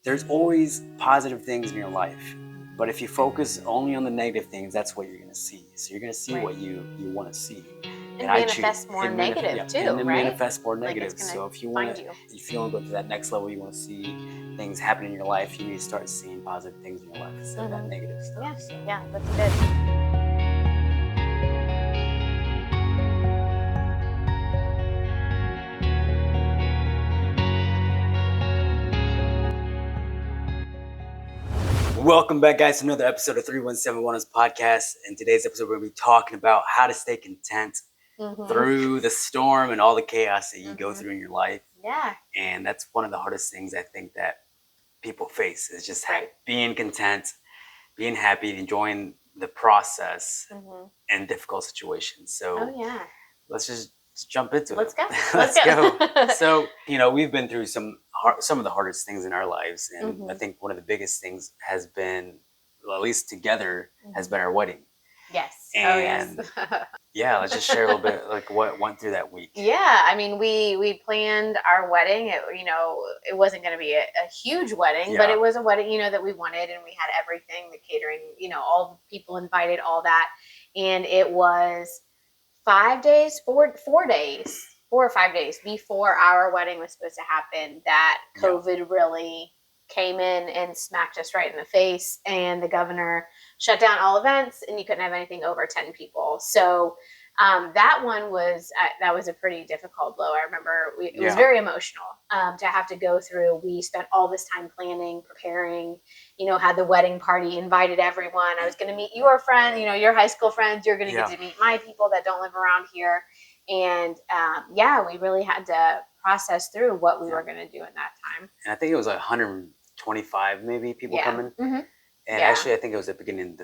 there's always positive things in your life. But if you focus only on the negative things, that's what you're going to see. So you're going to see what you want to see. And manifest more negative too, and right? manifest more negative. Like so if you want to, if you want to go to that next level, you want to see things happen in your life, you need to start seeing positive things in your life instead of that negative stuff. Yeah, so. Yeah, that's good. Welcome back, guys, to another episode of 317 Wellness Podcast. In today's episode, we're going to be talking about how to stay content through the storm and all the chaos that you go through in your life. Yeah. And that's one of the hardest things I think that people face is just being content, being happy, enjoying the process in difficult situations. So let's just jump into it. Let's go. Let's go. So, you know, we've been through some of the hardest things in our lives. And I think one of the biggest things has been, well, at least together, has been our wedding. Yes. And yeah, let's just share a little bit like what went through that week. Yeah, I mean, we planned our wedding. It wasn't going to be a huge wedding, but it was a wedding, that we wanted, and we had everything, the catering, all the people invited, all that. And it was 4 or 5 days before our wedding was supposed to happen that COVID really came in and smacked us right in the face, and the governor shut down all events, and you couldn't have anything over 10 people. So that was a pretty difficult blow. I remember it was very emotional to have to go through. We spent all this time planning, preparing, had the wedding party, invited everyone. I was going to meet your friend, your high school friends. You're going to get to meet my people that don't live around here. And we really had to process through what we were going to do in that time. And I think it was like 125 maybe people coming. And actually, I think it was at the beginning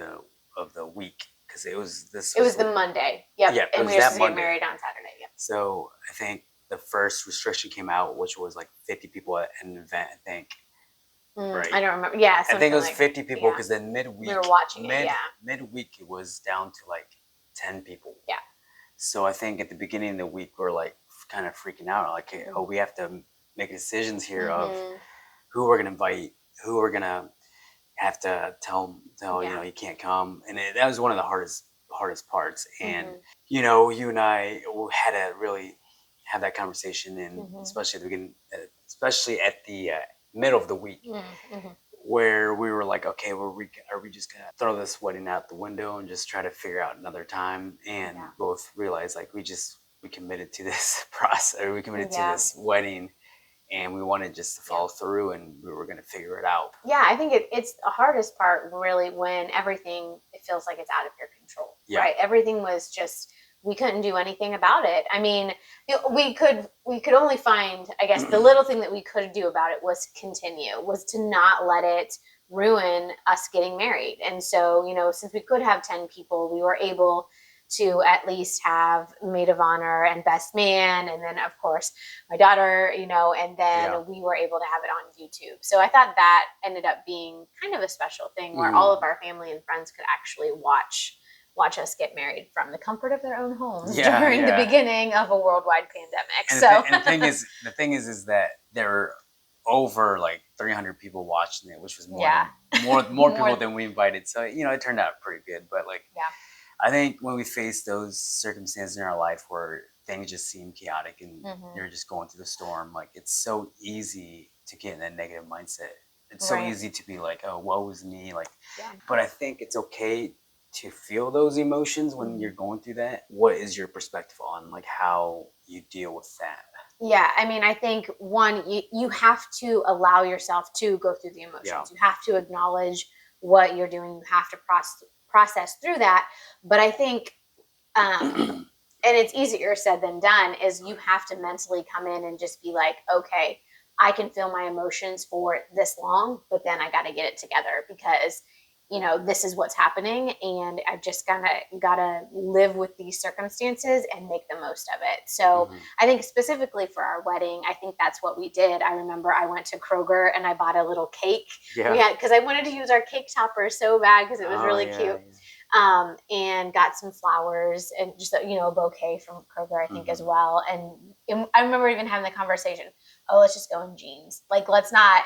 of the week. Because it was the Monday. Yep. Yeah, and we were supposed to get married on Saturday. Yep. So I think the first restriction came out, which was like 50 people at an event, I think. Right. I don't remember. Yeah. I think it was 50 people because then midweek. We were watching it, midweek it was down to like 10 people. Yeah. So I think at the beginning of the week we're like kind of freaking out, like, hey, we have to make decisions here of who we're gonna invite, who we're gonna have to tell you can't come, and that was one of the hardest parts. And you and I had to really have that conversation, and especially at the beginning, especially at the middle of the week, where we were like, okay, are we just gonna throw this wedding out the window and just try to figure out another time? And both realized like we committed to this process, or we committed to this wedding. And we wanted just to follow through, and we were going to figure it out. Yeah, I think it's the hardest part, really, when everything, it feels like it's out of your control, right? Everything was just, we couldn't do anything about it. I mean, we could only find, I guess, the little thing that we could do about it was to not let it ruin us getting married. And so, since we could have 10 people, we were able to at least have maid of honor and best man, and then of course my daughter, and then we were able to have it on YouTube. So I thought that ended up being kind of a special thing where all of our family and friends could actually watch us get married from the comfort of their own homes during the beginning of a worldwide pandemic. And the thing is that there were over like 300 people watching it, which was more people than we invited. So it turned out pretty good. But I think when we face those circumstances in our life where things just seem chaotic and you're just going through the storm, like it's so easy to get in that negative mindset. It's so easy to be like, oh, woe is me. But I think it's okay to feel those emotions when you're going through that. What is your perspective on like how you deal with that? Yeah, I mean, I think one, you have to allow yourself to go through the emotions. You have to acknowledge what you're doing. You have to process through that. But I think, and it's easier said than done, is you have to mentally come in and just be like, okay, I can feel my emotions for this long, but then I got to get it together because, this is what's happening, and I've just gotta live with these circumstances and make the most of it. So I think specifically for our wedding, I think that's what we did. I remember I went to Kroger and I bought a little cake. Because I wanted to use our cake topper so bad because it was really cute. And got some flowers and just a bouquet from Kroger, I think, as well. And I remember even having the conversation, oh, let's just go in jeans. Like, let's not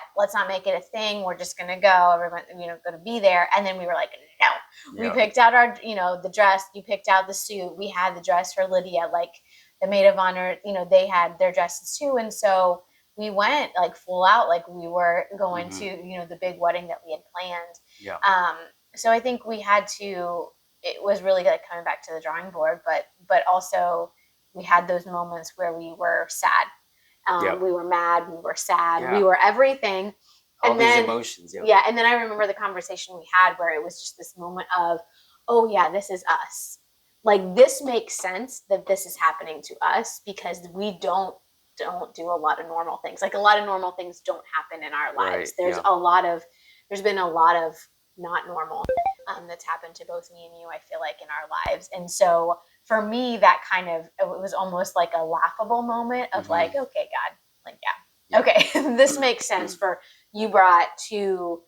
make it a thing. We're just going to go. Everyone, going to be there. And then we were like, no, we picked out our, the dress. You picked out the suit. We had the dress for Lydia, like the maid of honor, they had their dresses too. And so we went like full out, like we were going to, the big wedding that we had planned. Yeah. So I think we had to, it was really like coming back to the drawing board, but also we had those moments where we were sad. We were mad, we were sad, we were everything. All these emotions. Yeah. And then I remember the conversation we had where it was just this moment of, oh yeah, this is us. Like, this makes sense that this is happening to us because we don't do a lot of normal things. Like, a lot of normal things don't happen in our lives. There's been a lot of not normal that's happened to both me and you, I feel like, in our lives. And so for me, that kind of, it was almost like a laughable moment of like, okay, God, like, okay, this makes sense for you brought two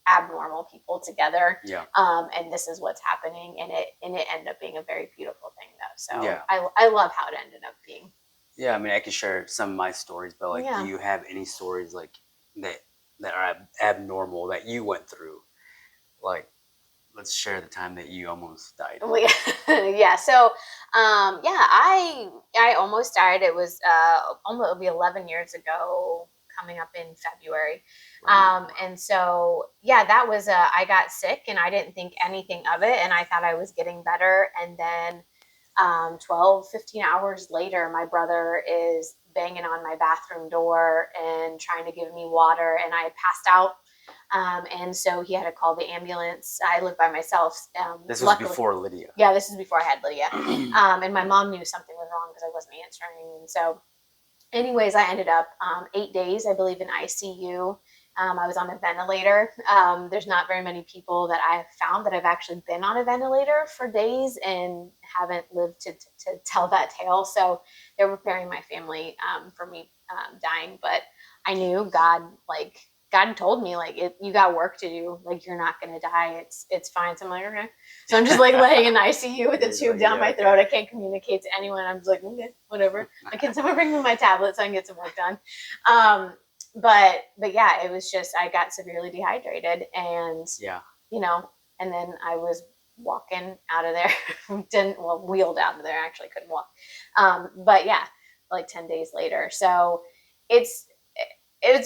abnormal people together. And this is what's happening. And it ended up being a very beautiful thing though. So I love how it ended up being. Yeah. I mean, I could share some of my stories, but like, do you have any stories like that are abnormal that you went through? Like, let's share the time that you almost died. Yeah. So, I almost died. It was, it'll be 11 years ago, coming up in February. And so, that was, I got sick and I didn't think anything of it. And I thought I was getting better. And then, 12, 15 hours later, my brother is banging on my bathroom door and trying to give me water. And I had passed out. And so he had to call the ambulance. I lived by myself. This was before Lydia. Yeah, this is before I had Lydia. And my mom knew something was wrong because I wasn't answering. And so anyways, I ended up 8 days, I believe, in ICU. I was on a ventilator. There's not very many people that I've found that have actually been on a ventilator for days and haven't lived to tell that tale. So they were preparing my family for me dying. But I knew God told me, like, you got work to do. Like, you're not going to die. It's fine. So I'm like, okay. So I'm just like laying in ICU with a tube down my throat. I can't communicate to anyone. I'm just like, okay, whatever. Can someone bring me my tablet so I can get some work done? But yeah, it was just, I got severely dehydrated and, and then I was walking out of there, wheeled out of there. I actually couldn't walk. But yeah, like 10 days later. So it's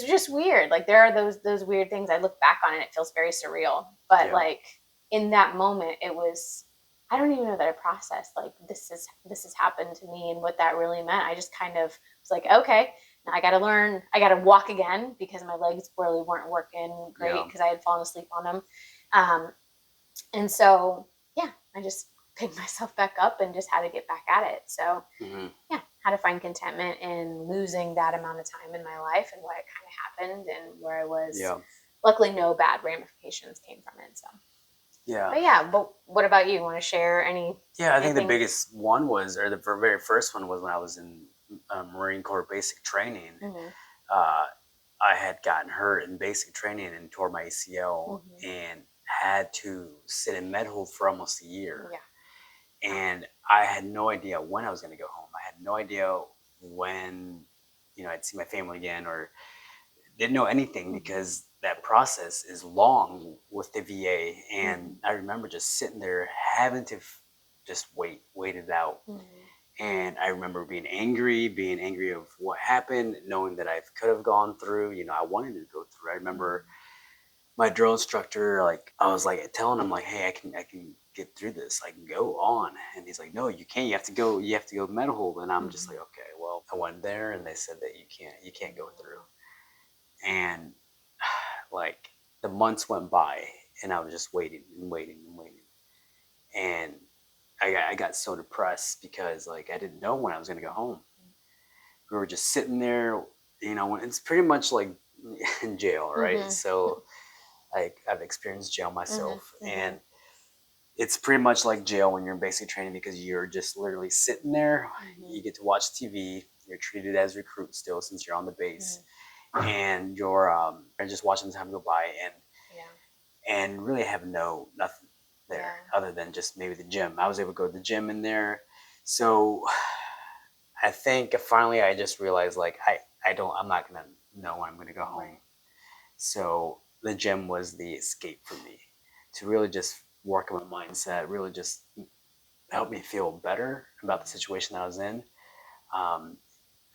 just weird. Like, there are those weird things. I look back on it, it feels very surreal. But like, in that moment, it was, I don't even know that I processed, like, this has happened to me and what that really meant. I just kind of was like, okay, now I got to learn, I got to walk again because my legs really weren't working great because I had fallen asleep on them. And so, I just picked myself back up and just had to get back at it. So how to find contentment in losing that amount of time in my life and what it kind of happened and where I was. Luckily, no bad ramifications came from it. So but what about you? Want to share any? I think the biggest one was, or the very first one was when I was in Marine Corps basic training. I had gotten hurt in basic training and tore my ACL and had to sit in med hold for almost a year. And I had no idea when I was going to go home. I had no idea when, I'd see my family again, or didn't know anything because that process is long with the VA. And I remember just sitting there having to just wait it out. And I remember being angry of what happened, knowing that I could have gone through, I wanted to go through. I remember my drill instructor, like, I was like telling him, like, hey, I can get through this. I can go on. And he's like, no, you can't. You have to go med hold. And I'm just like, okay, well, I went there and they said that you can't go through. And like, the months went by and I was just waiting. And I got so depressed because, like, I didn't know when I was going to go home. We were just sitting there, it's pretty much like in jail, right? So I've experienced jail myself, and it's pretty much like jail when you're in basic training because you're just literally sitting there. You get to watch TV. You're treated as recruit still since you're on the base, and you're just watching the time go by, and really have nothing there other than just maybe the gym. I was able to go to the gym in there. So I think finally I just realized, like, I'm not gonna know when I'm gonna go home. Right. So the gym was the escape for me to really just work on my mindset, really just help me feel better about the situation that I was in. Um,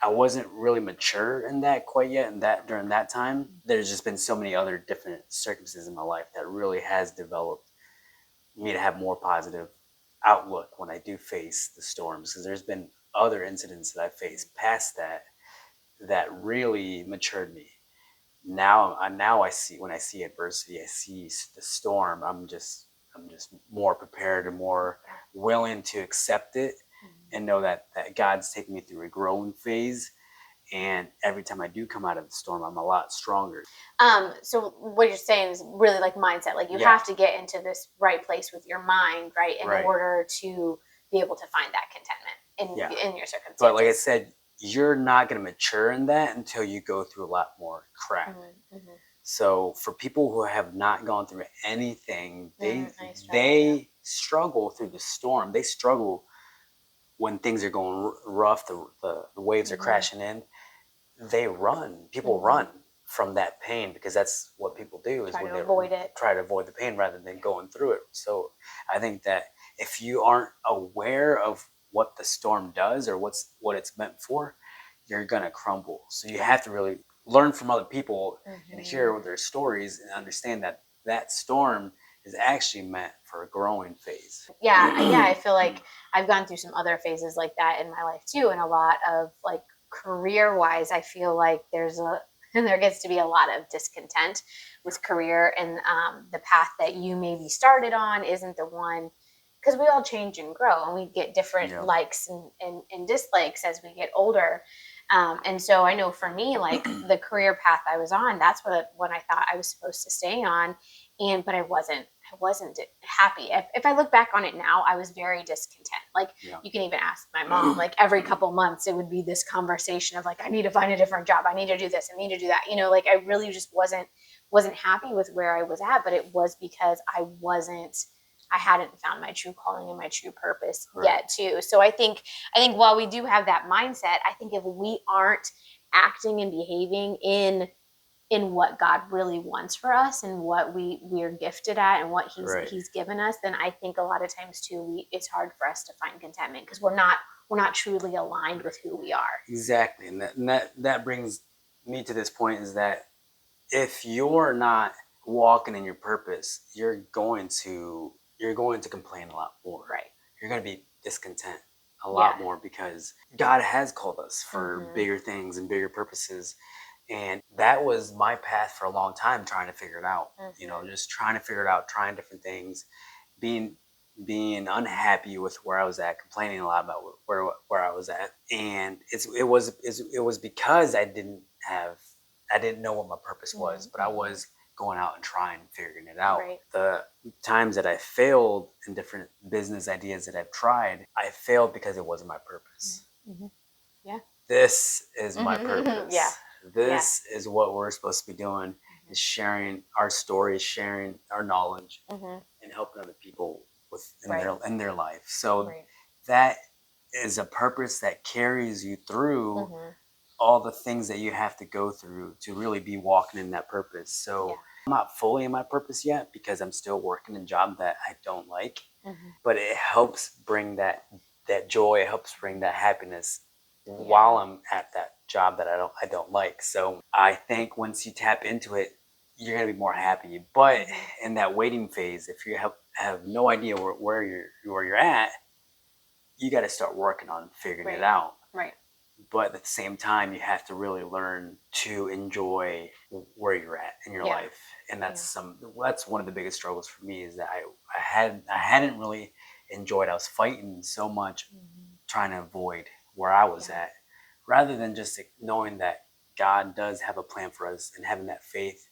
I wasn't really mature in that quite yet, and that during that time, there's just been so many other different circumstances in my life that really has developed me to have more positive outlook when I do face the storms. Because there's been other incidents that I faced past that that really matured me. Now I see when I see adversity, I see the storm. I'm just more prepared and more willing to accept it and know that God's taking me through a growing phase. And every time I do come out of the storm, I'm a lot stronger. So what you're saying is really like mindset. Like you have to get into this right place with your mind, right, in order to be able to find that contentment in your circumstances. But like I said, you're not going to mature in that until you go through a lot more crap. So for people who have not gone through anything, they struggle through the storm. They struggle when things are going rough, the waves are crashing in. They run. People run from that pain because that's what people do is when they try to avoid the pain rather than going through it. So I think that if you aren't aware of what the storm does or what it's meant for, you're gonna crumble. So you have to really learn from other people and hear their stories and understand that that storm is actually meant for a growing phase. Yeah, I feel like I've gone through some other phases like that in my life too, and a lot of like career wise, I feel like there gets to be a lot of discontent with career, and the path that you maybe started on isn't the one, because we all change and grow and we get different likes and dislikes as we get older. And so I know for me, like the career path I was on, that's what I thought I was supposed to stay on. But I wasn't happy. If I look back on it now, I was very discontent. Like you can even ask my mom, like every couple months, it would be this conversation of like, I need to find a different job. I need to do this. I need to do that. You know, like I really just wasn't happy with where I was at, but it was because I hadn't found my true calling and my true purpose yet too. So I think while we do have that mindset, I think if we aren't acting and behaving in what God really wants for us and what we're gifted at and what he's given us, then I think a lot of times too, it's hard for us to find contentment because we're not truly aligned with who we are. Exactly. And that brings me to this point is that if you're not walking in your purpose, you're going to complain a lot more. Right. You're going to be discontent a lot more because God has called us for bigger things and bigger purposes. And that was my path for a long time, trying to figure it out. You know, just trying to figure it out, trying different things, being unhappy with where I was at, complaining a lot about where I was at. And it was because I didn't know what my purpose was, but I was going out and trying, figuring it out. Right. The times that I failed in different business ideas that I've tried, I failed because it wasn't my purpose. Yeah. This is my purpose. Yeah. This is what we're supposed to be doing, is sharing our stories, sharing our knowledge, and helping other people in their life. So that is a purpose that carries you through all the things that you have to go through to really be walking in that purpose. So I'm not fully in my purpose yet because I'm still working a job that I don't like, but it helps bring that joy. It helps bring that happiness while I'm at that job that I don't like. So I think once you tap into it, you're gonna be more happy. But in that waiting phase, if you have no idea where you're at, you got to start working on figuring it out. Right. But at the same time, you have to really learn to enjoy where you're at in your life, and that's one of the biggest struggles for me is that I hadn't really enjoyed. I was fighting so much, trying to avoid where I was at, rather than just knowing that God does have a plan for us and having that faith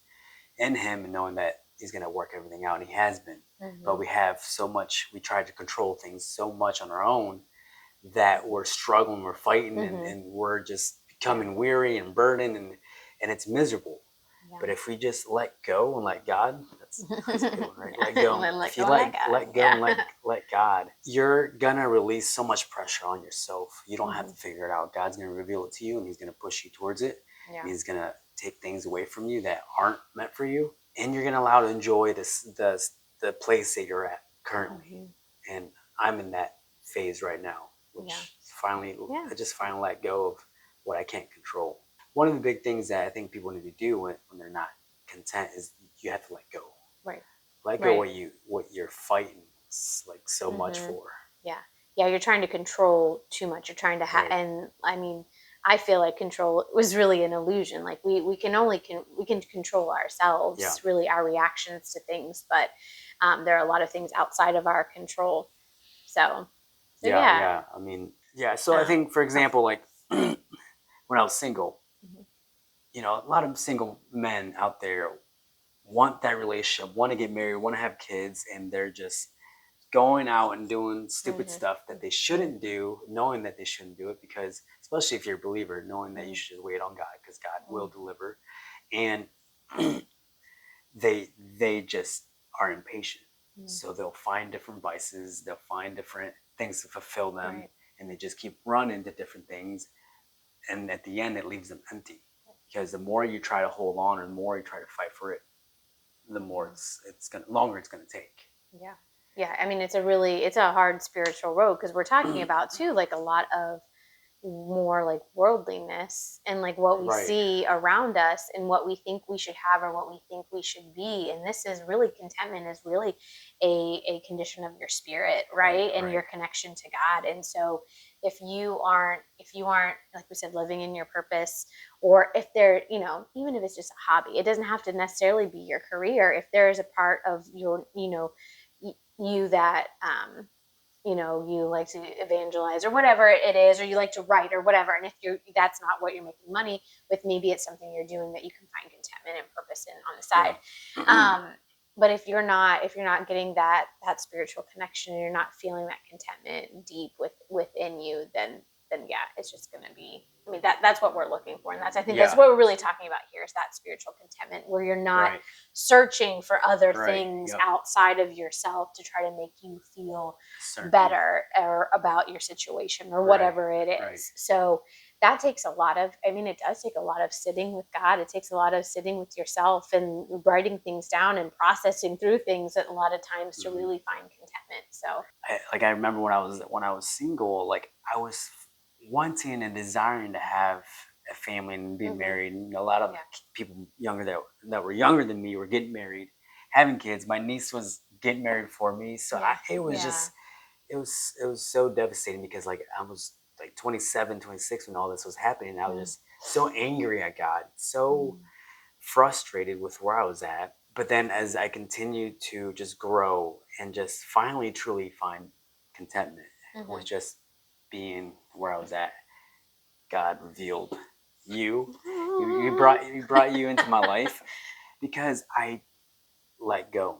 in Him and knowing that He's going to work everything out, and He has been. But we have so much. We try to control things so much on our own that we're struggling, we're fighting, and we're just becoming weary and burdened, and it's miserable. But if we just let go and let God, that's a good one, right? Let go. If you let go and let God, you're gonna release so much pressure on yourself. You don't have to figure it out. God's gonna reveal it to you, and He's gonna push you towards it. Yeah. And he's going to take things away from you that aren't meant for you. And you're going to allow to enjoy the place that you're at currently. And I'm in that phase right now, which finally, I just finally let go of what I can't control. One of the big things that I think people need to do when they're not content is you have to let go. Right. Let go what you're fighting like so much for. Yeah. Yeah, you're trying to control too much. You're trying to and I mean, I feel like control was really an illusion. Like we can control ourselves, really our reactions to things, but there are a lot of things outside of our control. So yeah. I mean, so I think, for example, like when I was single, you know, a lot of single men out there want that relationship, want to get married, want to have kids, and they're just going out and doing stupid stuff that they shouldn't do, knowing that they shouldn't do it, because especially if you're a believer, knowing that you should wait on God because God will deliver, and they just are impatient. So they'll find different vices, they'll find different things to fulfill them, and they just keep running to different things, and at the end it leaves them empty, because the more you try to hold on or the more you try to fight for it, the more longer it's gonna take. Yeah, I mean, it's a hard spiritual road, because we're talking about too, like, a lot of more like worldliness and like what we see around us and what we think we should have or what we think we should be. And this is really, contentment is really a condition of your spirit, right? And your connection to God. And so if you aren't, like we said, living in your purpose, or if there, you know, even if it's just a hobby, it doesn't have to necessarily be your career. If there is a part of your, you know, you that you know, you like to evangelize or whatever it is, or you like to write or whatever, and if that's not what you're making money with, maybe it's something you're doing that you can find contentment and purpose in on the side. But if you're not getting that spiritual connection, and you're not feeling that contentment deep within you, then yeah, it's just going to be, I mean, that's what we're looking for. And I think that's what we're really talking about here, is that spiritual contentment, where you're not searching for other things outside of yourself to try to make you feel better or about your situation or whatever it is. So that takes a lot of, I mean, it does take a lot of sitting with God. It takes a lot of sitting with yourself and writing things down and processing through things a lot of times to really find contentment. So I remember when I was single, like I was wanting and desiring to have a family and be married, and a lot of people that were younger than me were getting married, having kids. My niece was getting married for me, so it was just it was so devastating, because like I was like 27, 26 when all this was happening. I was just so angry at God, so frustrated with where I was at. But then as I continued to just grow and just finally truly find contentment with just being where I was at, God revealed you. He brought you into my life, because I let go.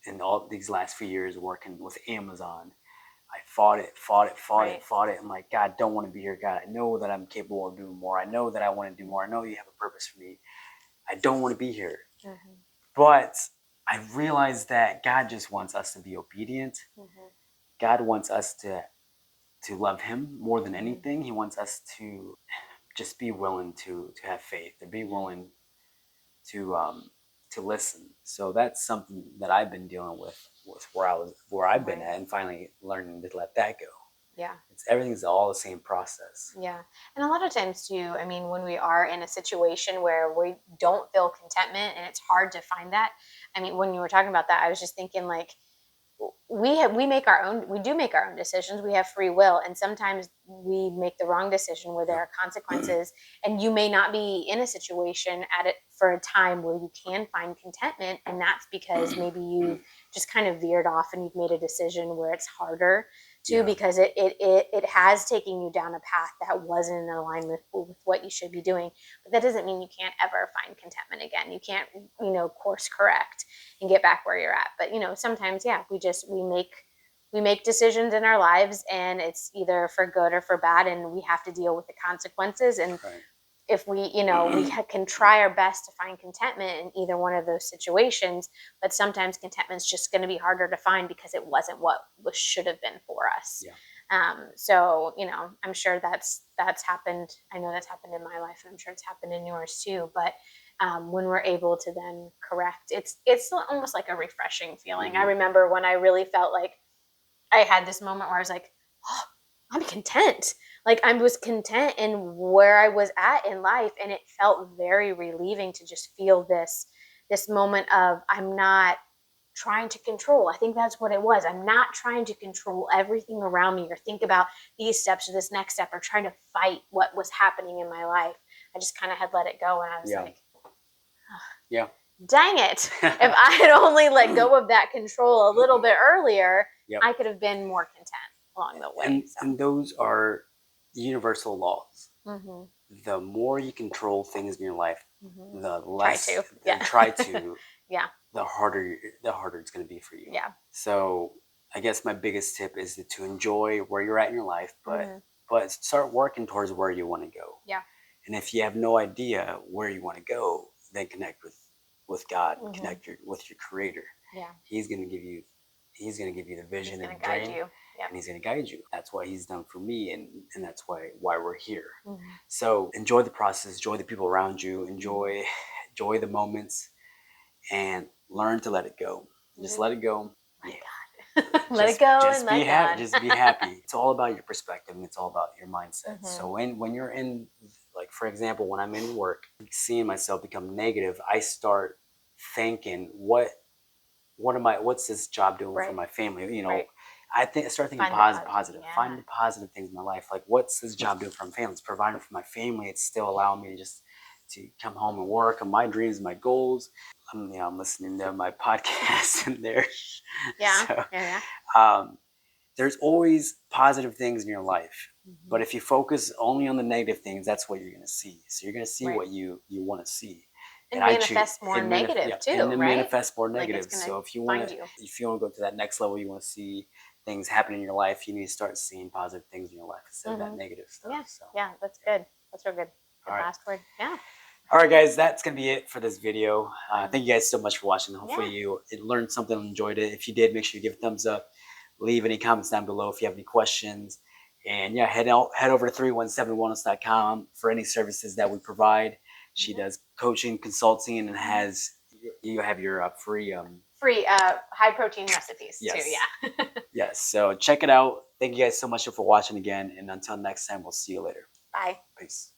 In all these last few years working with Amazon, I fought it. I'm like, God, don't want to be here. God, I know that I'm capable of doing more. I know that I want to do more. I know you have a purpose for me. I don't want to be here. But I realized that God just wants us to be obedient. God wants us to love him more than anything. He wants us to just be willing to have faith, to be willing to listen. So that's something that I've been dealing with where I've been at, and finally learning to let that go. Everything's all the same process. And a lot of times too, I mean, when we are in a situation where we don't feel contentment and it's hard to find that, I mean, when you were talking about that, I was just thinking, like, we do make our own decisions. We have free will, and sometimes we make the wrong decision where there are consequences, and you may not be in a situation at it for a time where you can find contentment, and that's because maybe you just kind of veered off and you've made a decision where it's harder to, because it has taken you down a path that wasn't in alignment with what you should be doing. But that doesn't mean you can't ever find contentment again. You can't, you know, course correct and get back where you're at. But, you know, sometimes, we make decisions in our lives, and it's either for good or for bad, and we have to deal with the consequences. And if we, you know, we can try our best to find contentment in either one of those situations, but sometimes contentment's just going to be harder to find because it wasn't what should have been for us. So, you know, I'm sure that's happened. I know that's happened in my life, and I'm sure it's happened in yours too. But when we're able to then correct, it's almost like a refreshing feeling. I remember when I really felt like I had this moment where I was like, oh, I'm content. Like I was content in where I was at in life, and it felt very relieving to just feel this moment of I'm not trying to control. I think that's what it was. I'm not trying to control everything around me or think about these steps or this next step or trying to fight what was happening in my life. I just kind of had let it go, and I was like, yeah, dang it. If I had only let go of that control a little bit earlier, I could have been more content along the way. And those are universal laws. The more you control things in your life, the less try to the harder it's going to be for you. Yeah. So I guess my biggest tip is to enjoy where you're at in your life, but start working towards where you want to go. Yeah. And if you have no idea where you want to go, then connect with God, connect with your Creator. Yeah. He's going to give you the vision and the guide dream, you. Yep. and he's going to guide you. That's what he's done for me, and that's why we're here. So enjoy the process, enjoy the people around you, enjoy the moments, and learn to let it go. Just let it go. Let God. Let it go just and be let happy. God. Just be happy. It's all about your perspective, and it's all about your mindset. So when you're in, like for example, when I'm in work, seeing myself become negative, I start thinking, what's this job doing for my family? You know, I start thinking positive. Yeah. Find the positive things in my life. Like, what's this job doing for my family? It's providing for my family. It's still allowing me to come home and work on my dreams, my goals. I'm listening to my podcast in there. Yeah. So, there's always positive things in your life. But if you focus only on the negative things, that's what you're going to see. So you're going to see what you want to see. And manifest more negative too, and right? Manifest more negative. So if you want to go to that next level, you want to see things happen in your life, you need to start seeing positive things in your life instead of that negative stuff. Yeah, yeah, that's good. That's real good. Good last word. Yeah. All right, guys, that's going to be it for this video. Thank you guys so much for watching. Hopefully you learned something and enjoyed it. If you did, make sure you give a thumbs up. Leave any comments down below if you have any questions. And yeah, head over to 317wellness.com for any services that we provide. She does coaching, consulting, and you have your free high protein recipes too. Yeah. Yes. So check it out. Thank you guys so much for watching again. And until next time, we'll see you later. Bye. Peace.